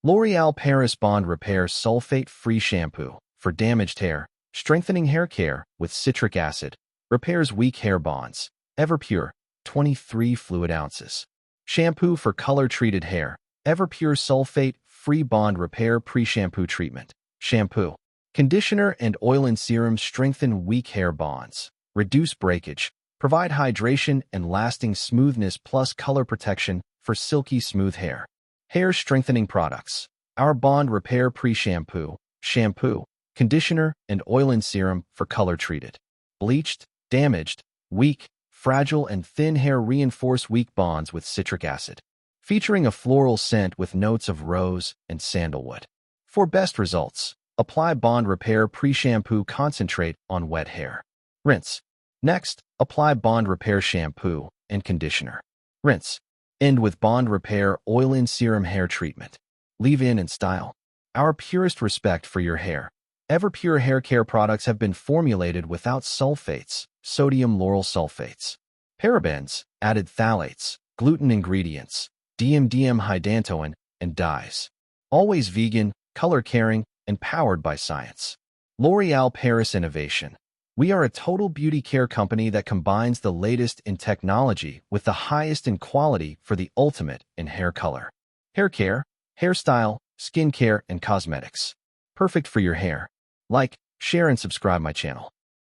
L'Oreal Paris Bond Repair Sulfate-Free Shampoo for damaged hair, strengthening hair care with citric acid, repairs weak hair bonds. EverPure, 23 fluid ounces. Shampoo for color-treated hair. EverPure Sulfate-Free Bond Repair Pre-Shampoo Treatment. Shampoo, conditioner, and oil and serum strengthen weak hair bonds, reduce breakage, provide hydration and lasting smoothness plus color protection for silky smooth hair. Hair strengthening products. Our Bond Repair Pre-Shampoo, shampoo, conditioner, and oil and serum for color-treated, bleached, damaged, weak, fragile, and thin hair. Reinforce weak bonds with citric acid, featuring a floral scent with notes of rose and sandalwood. For best results, apply Bond Repair Pre-Shampoo Concentrate on wet hair. Rinse. Next, apply Bond Repair Shampoo and conditioner. Rinse. End with Bond Repair Oil and Serum Hair Treatment. Leave in and style. Our purest respect for your hair. EverPure hair care products have been formulated without sulfates, sodium lauryl sulfates, parabens, added phthalates, gluten ingredients, DMDM-hydantoin, and dyes. Always vegan, color-caring, and powered by science. L'Oreal Paris Innovation. We are a total beauty care company that combines the latest in technology with the highest in quality for the ultimate in hair color. Hair care, hairstyle, skincare, and cosmetics. Perfect for your hair. Like, share, and subscribe my channel.